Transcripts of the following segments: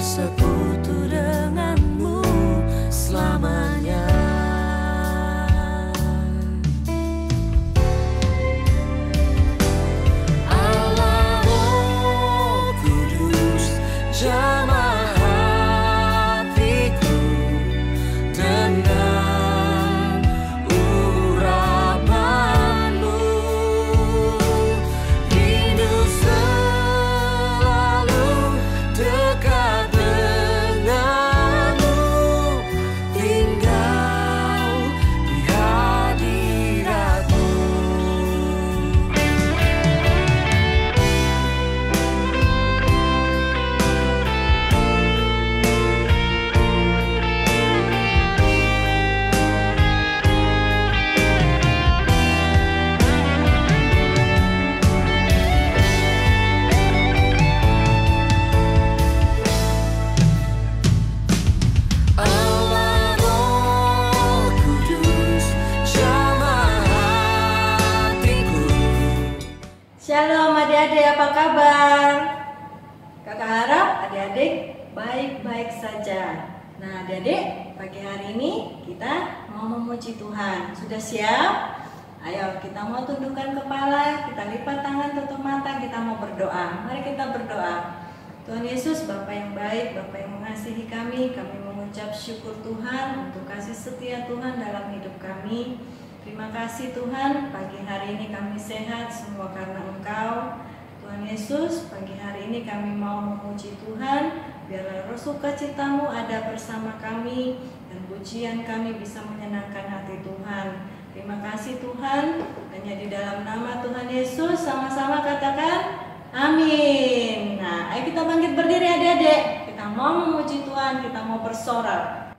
bersekutu denganmu selamanya. Allah Roh Kudus, jamah hatiku dengan urapanmu. Rindu selalu dekat denganmu, tinggal di hadiratmu. Allah Roh Kudus, jamah hatiku. Shalom adik-adik, apa kabar? Kakak harap adik-adik baik-baik saja. Nah adik-adik, pagi hari ini kita mau memuji Tuhan. Sudah siap? Ayo kita mau tundukkan kepala, kita lipat tangan, tutup mata, kita mau berdoa. Mari kita berdoa. Tuhan Yesus, Bapa yang baik, Bapa yang mengasihi kami mengucap syukur Tuhan untuk kasih setia Tuhan dalam hidup kami. Terima kasih Tuhan, pagi hari ini kami sehat semua karena Engkau. Tuhan Yesus, pagi hari ini kami mau memuji Tuhan, biarlah roh sukacita-Mu ada bersama kami dan pujian kami bisa menyenangkan hati Tuhan. Terima kasih Tuhan, hanya di dalam nama Tuhan Yesus sama-sama katakan amin. Nah, ayo kita bangkit berdiri adik-adik. Kita mau memuji Tuhan, kita mau bersorak.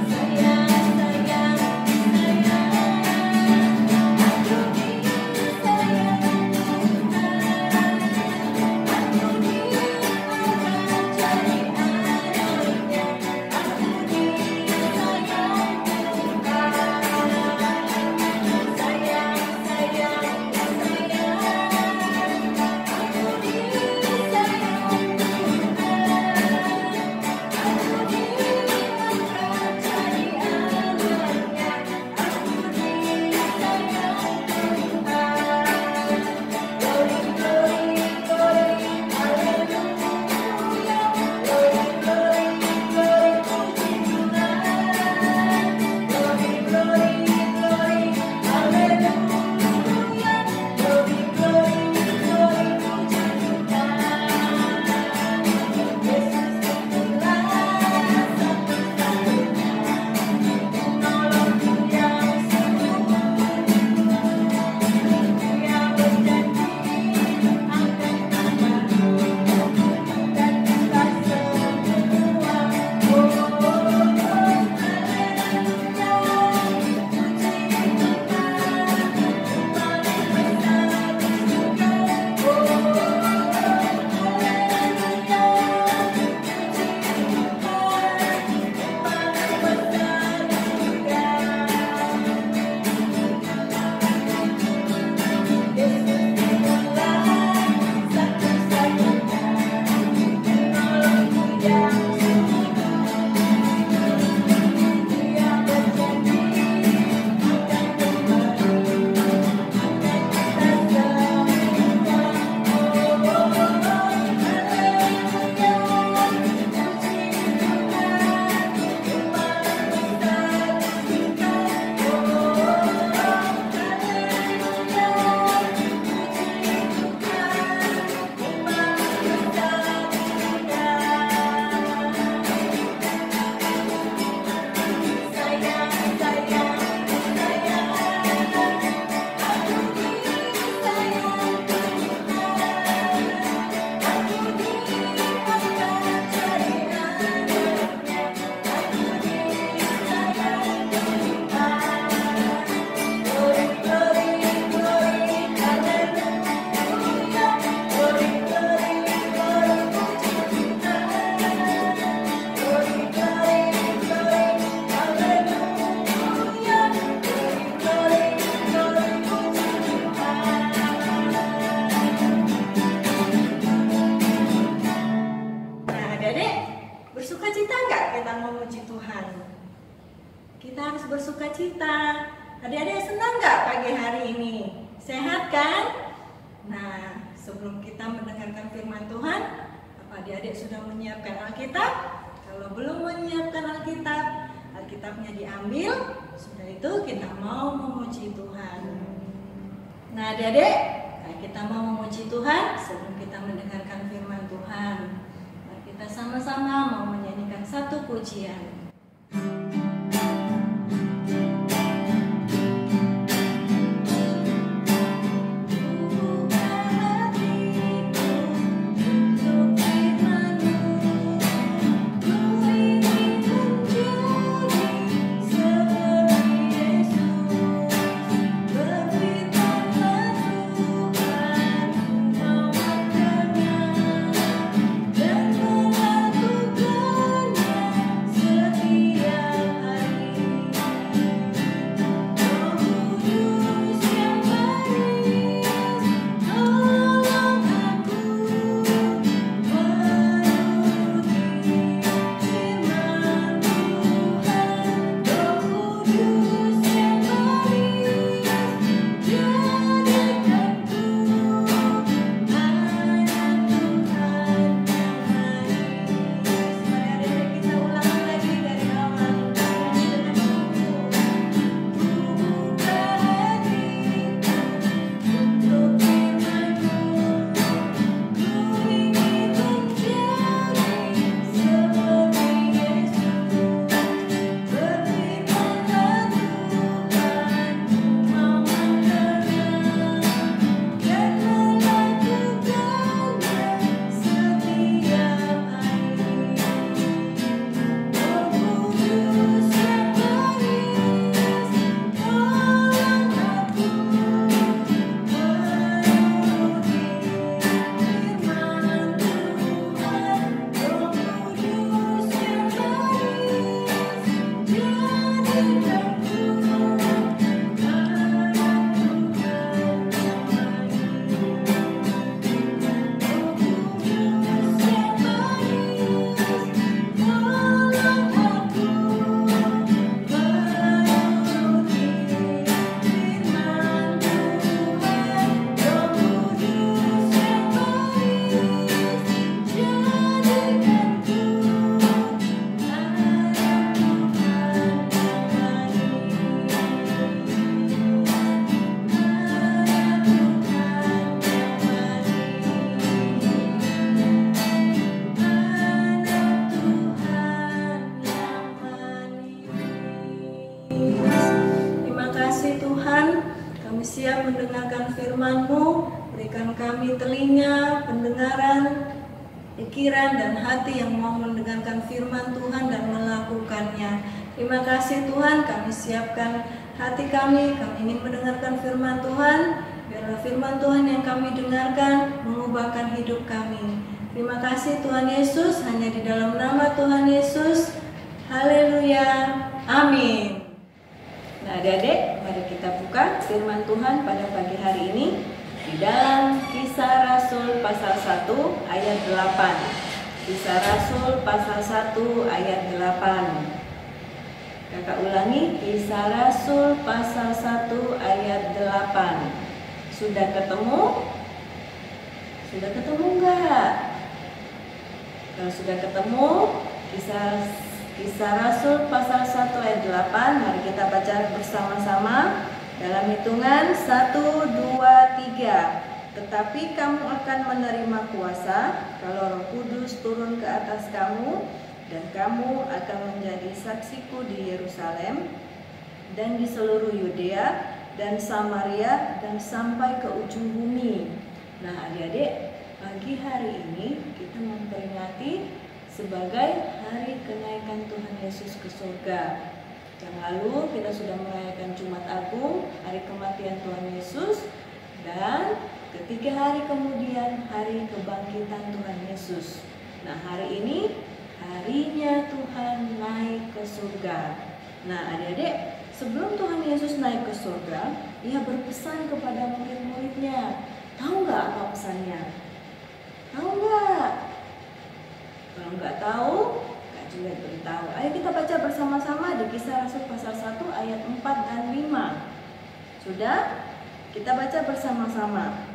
Sayang, sayang, sayang. kita harus bersuka cita. Adik-adik senang nggak pagi hari ini? Sehat kan? Nah, sebelum kita mendengarkan firman Tuhan, apa adik-adik sudah menyiapkan Alkitab? Kalau belum menyiapkan Alkitab, Alkitabnya diambil. Sudah itu kita mau memuji Tuhan. Nah adik-adik, kita mau memuji Tuhan sebelum kita mendengarkan firman Tuhan. Mari kita sama-sama mau menyanyikan satu pujian. Siap mendengarkan firman-Mu, berikan kami telinga, pendengaran, pikiran dan hati yang mau mendengarkan firman Tuhan dan melakukannya. Terima kasih Tuhan, kami siapkan hati kami ingin mendengarkan firman Tuhan. Biarlah firman Tuhan yang kami dengarkan mengubahkan hidup kami. Terima kasih Tuhan Yesus, hanya di dalam nama Tuhan Yesus. Haleluya, amin. Nah adik-adik, mari kita buka firman Tuhan pada pagi hari ini di dalam Kisah Rasul pasal 1 ayat 8. Kisah Rasul pasal 1 ayat 8. Kakak ulangi, Kisah Rasul pasal 1 ayat 8. Sudah ketemu? Sudah ketemu enggak? Kalau sudah ketemu, Kisah Rasul pasal 1 ayat 8, mari kita baca bersama-sama dalam hitungan 1, 2, 3. Tetapi kamu akan menerima kuasa kalau Roh Kudus turun ke atas kamu, dan kamu akan menjadi saksiku di Yerusalem dan di seluruh Yudea dan Samaria dan sampai ke ujung bumi. Nah adik-adik, pagi hari ini kita memperingati sebagai hari kenaikan Tuhan Yesus ke surga. Yang lalu kita sudah merayakan Jumat Agung, hari kematian Tuhan Yesus, dan ketiga hari kemudian hari kebangkitan Tuhan Yesus. Nah hari ini harinya Tuhan naik ke surga. Nah adik-adik, sebelum Tuhan Yesus naik ke surga, Ia berpesan kepada murid-muridnya. Tahu nggak apa pesannya? Tahu nggak? Kalau nggak tahu, Kak Juliet beritahu. Ayo kita baca bersama-sama di Kisah Rasul pasal sudah? Kita baca bersama-sama.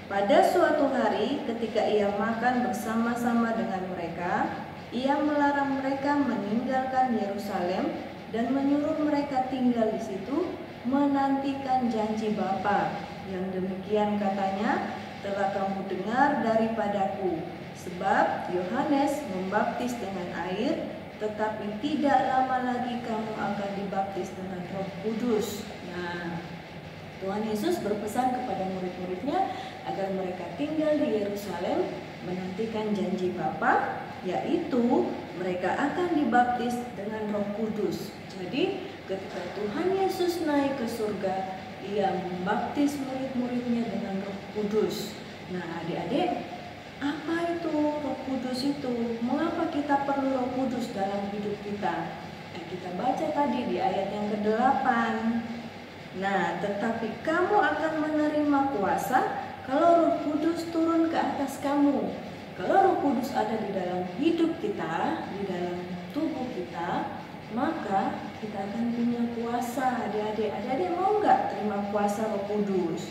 Pada suatu hari ketika ia makan bersama-sama dengan mereka, ia melarang mereka meninggalkan Yerusalem dan menyuruh mereka tinggal di situ menantikan janji Bapa. Yang demikian katanya, telah kamu dengar daripadaku, sebab Yohanes membaptis dengan air, tetapi tidak lama lagi kamu akan dibaptis dengan Roh Kudus. Nah, Tuhan Yesus berpesan kepada murid-muridnya agar mereka tinggal di Yerusalem menantikan janji Bapa, yaitu mereka akan dibaptis dengan Roh Kudus. Jadi ketika Tuhan Yesus naik ke surga, ia membaptis murid-muridnya dengan Roh Kudus. Nah, adik-adik, apa itu Roh Kudus itu? Mengapa kita perlu Roh Kudus dalam hidup kita? Nah, kita baca tadi di ayat yang ke-8. Nah, tetapi kamu akan menerima kuasa kalau Roh Kudus turun ke atas kamu. Kalau Roh Kudus ada di dalam hidup kita, di dalam tubuh kita, maka kita akan punya kuasa. Adik-adik, adik-adik mau nggak terima kuasa Roh Kudus?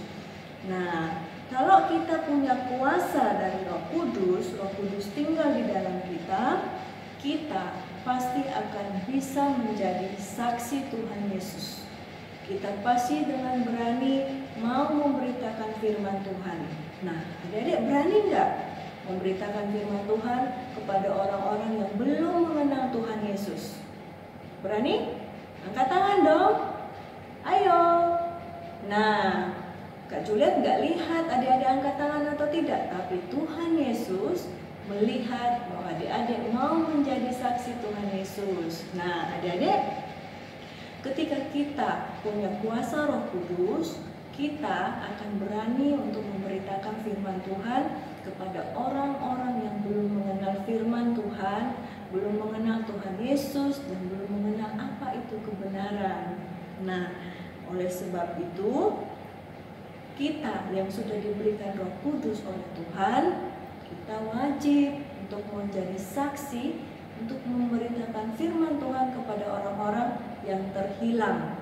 Nah, kalau kita punya kuasa dari Roh Kudus tinggal di dalam kita, kita pasti akan bisa menjadi saksi Tuhan Yesus. Kita pasti dengan berani mau memberitakan firman Tuhan. Nah, adik-adik berani nggak memberitakan firman Tuhan kepada orang-orang yang belum mengenal Tuhan Yesus? Berani? Angkat tangan dong. Ayo. Nah, Kak Juliet nggak lihat adik-adik angkat tangan atau tidak, tapi Tuhan Yesus melihat bahwa adik-adik mau menjadi saksi Tuhan Yesus. Nah, adik-adik, ketika kita punya kuasa Roh Kudus, kita akan berani untuk memberitakan firman Tuhan kepada orang-orang yang belum mengenal firman Tuhan, belum mengenal Tuhan Yesus, dan belum mengenal apa itu kebenaran. Nah, oleh sebab itu, kita yang sudah diberikan Roh Kudus oleh Tuhan, kita wajib untuk menjadi saksi untuk memberitakan firman Tuhan kepada orang-orang yang terhilang.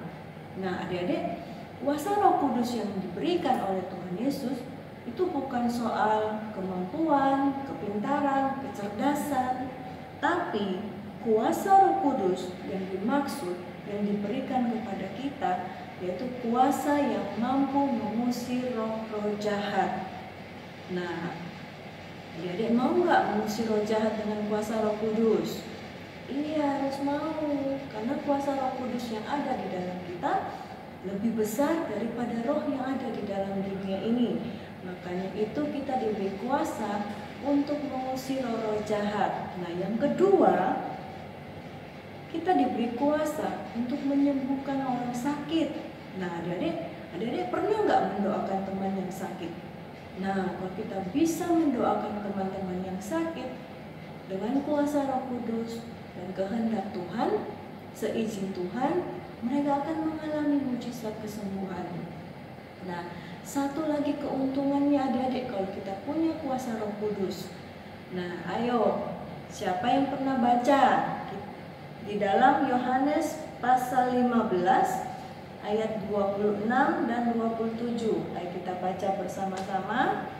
Nah, adik-adik, kuasa Roh Kudus yang diberikan oleh Tuhan Yesus itu bukan soal kemampuan, kepintaran, kecerdasan, tapi kuasa Roh Kudus yang dimaksud, yang diberikan kepada kita, yaitu kuasa yang mampu mengusir roh-roh jahat. Nah, adik-adik mau nggak mengusir roh jahat dengan kuasa Roh Kudus? Iya, harus mau, karena kuasa Roh Kudus yang ada di dalam kita lebih besar daripada roh yang ada di dalam dunia ini. Makanya itu kita diberi kuasa untuk mengusir roh-roh jahat. Nah, yang kedua, kita diberi kuasa untuk menyembuhkan orang sakit. Nah, adik-adik pernah nggak mendoakan teman yang sakit? Nah, kalau kita bisa mendoakan teman-teman yang sakit dengan kuasa Roh Kudus dan kehendak Tuhan, seizin Tuhan, mereka akan mengalami mujizat kesembuhan. Nah, satu lagi keuntungannya adik-adik kalau kita punya kuasa Roh Kudus. Nah, ayo, siapa yang pernah baca di dalam Yohanes pasal 15 ayat 26 dan 27. Ayo kita baca bersama-sama.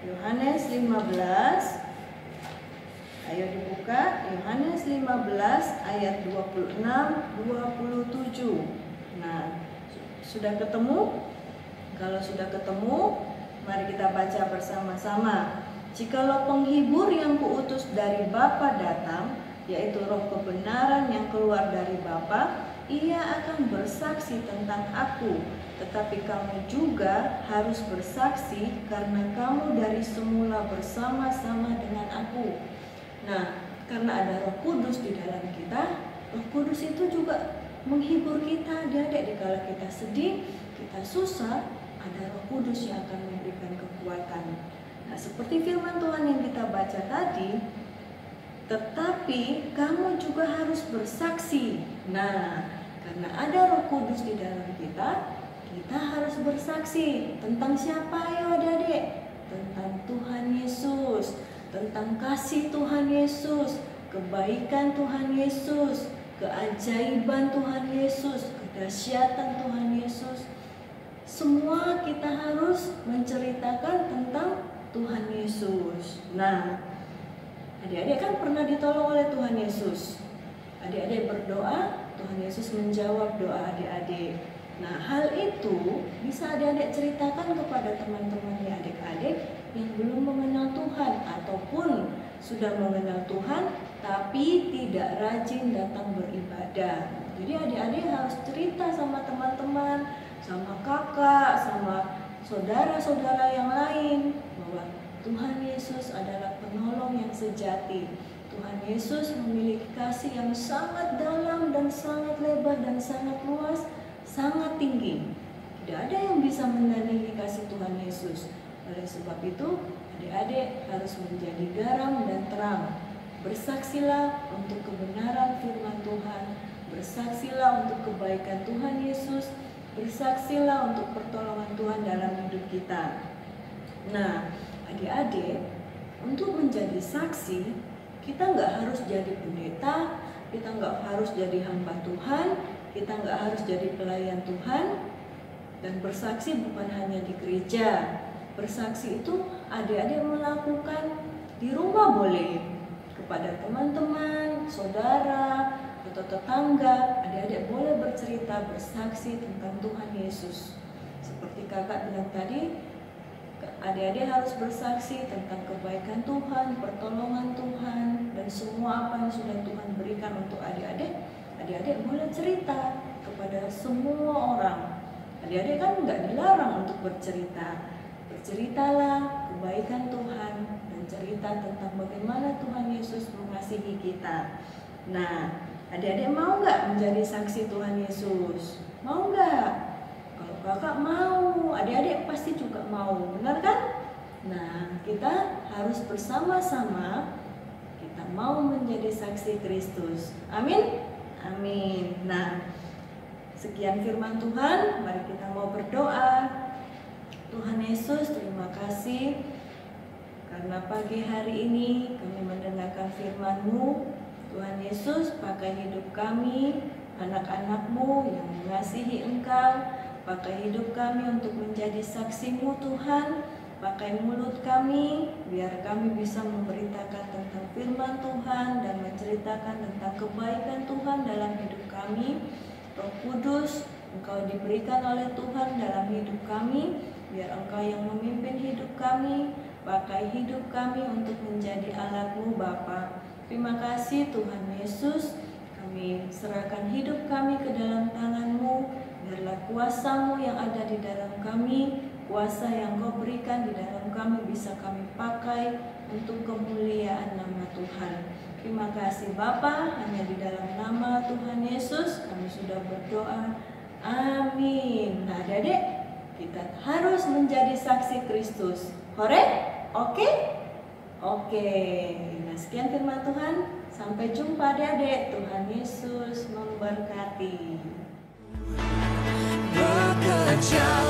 Yohanes 15. Ayo dibuka Yohanes 15 ayat 26 27. Nah, sudah ketemu? Kalau sudah ketemu, mari kita baca bersama-sama. Jikalau penghibur yang kuutus dari Bapa datang, yaitu Roh kebenaran yang keluar dari Bapa, ia akan bersaksi tentang aku, tetapi kamu juga harus bersaksi karena kamu dari semula bersama-sama dengan aku. Nah, karena ada Roh Kudus di dalam kita, Roh Kudus itu juga menghibur kita adik-adik. Dikala kita sedih, kita susah, ada Roh Kudus yang akan memberikan kekuatan. Nah, seperti firman Tuhan yang kita baca tadi, tetapi kamu juga harus bersaksi. Nah, karena ada Roh Kudus di dalam kita, kita harus bersaksi tentang siapa ya adik-adik? Tentang Tuhan Yesus, tentang kasih Tuhan Yesus, kebaikan Tuhan Yesus, keajaiban Tuhan Yesus, kedahsyatan Tuhan Yesus. semua kita harus menceritakan tentang Tuhan Yesus. Nah, adik-adik kan pernah ditolong oleh Tuhan Yesus. Adik-adik berdoa, Tuhan Yesus menjawab doa adik-adik. Nah, hal itu bisa adik-adik ceritakan kepada teman-teman adik-adik yang belum mengenal Tuhan ataupun sudah mengenal Tuhan tapi tidak rajin datang beribadah. Jadi adik-adik harus cerita sama teman-teman, sama kakak, sama saudara-saudara yang lain bahwa Tuhan Yesus adalah penolong yang sejati. Tuhan Yesus memiliki kasih yang sangat dalam dan sangat lebar dan sangat luas, sangat tinggi. Tidak ada yang bisa menandingi kasih Tuhan Yesus. Oleh sebab itu, adik-adik harus menjadi garam dan terang. Bersaksilah untuk kebenaran firman Tuhan, bersaksilah untuk kebaikan Tuhan Yesus, bersaksilah untuk pertolongan Tuhan dalam hidup kita. Nah, adik-adik, untuk menjadi saksi, kita nggak harus jadi pendeta, kita nggak harus jadi hamba Tuhan, kita nggak harus jadi pelayan Tuhan. Dan bersaksi bukan hanya di gereja. Bersaksi itu adik-adik melakukan di rumah boleh, kepada teman-teman, saudara, atau tetangga. Adik-adik boleh bercerita, bersaksi tentang Tuhan Yesus. Seperti kakak bilang tadi, adik-adik harus bersaksi tentang kebaikan Tuhan, pertolongan Tuhan, dan semua apa yang sudah Tuhan berikan untuk adik-adik. Adik-adik boleh cerita kepada semua orang. Adik-adik kan nggak dilarang untuk bercerita. Berceritalah kebaikan Tuhan dan cerita tentang bagaimana Tuhan Yesus mengasihi kita. Nah, adik-adik mau nggak menjadi saksi Tuhan Yesus? Mau nggak? Kalau kakak mau, adik-adik pasti juga mau, benar kan? Nah, kita harus bersama-sama, kita mau menjadi saksi Kristus. Amin? Amin. Nah, sekian firman Tuhan, mari kita mau berdoa. Tuhan Yesus, terima kasih karena pagi hari ini kami mendengarkan firman-Mu. Tuhan Yesus, pakai hidup kami, anak-anak-Mu yang mengasihi Engkau. Pakai hidup kami untuk menjadi saksi-Mu Tuhan. Pakai mulut kami, biar kami bisa memberitakan tentang firman Tuhan dan menceritakan tentang kebaikan Tuhan dalam hidup kami. Roh Kudus, Engkau diberikan oleh Tuhan dalam hidup kami, biar Engkau yang memimpin hidup kami. Pakai hidup kami untuk menjadi alat-Mu Bapa. Terima kasih Tuhan Yesus, kami serahkan hidup kami ke dalam tangan-Mu. Biarlah kuasa-Mu yang ada di dalam kami, kuasa yang Kau berikan di dalam kami bisa kami pakai untuk kemuliaan nama Tuhan. Terima kasih Bapa, hanya di dalam nama Tuhan Yesus kami sudah berdoa. Amin. Nah adik-adik, kita harus menjadi saksi Kristus. Hore? Oke? Oke. Nah sekian firman Tuhan. Sampai jumpa adik-adik. Tuhan Yesus memberkati. Bekerja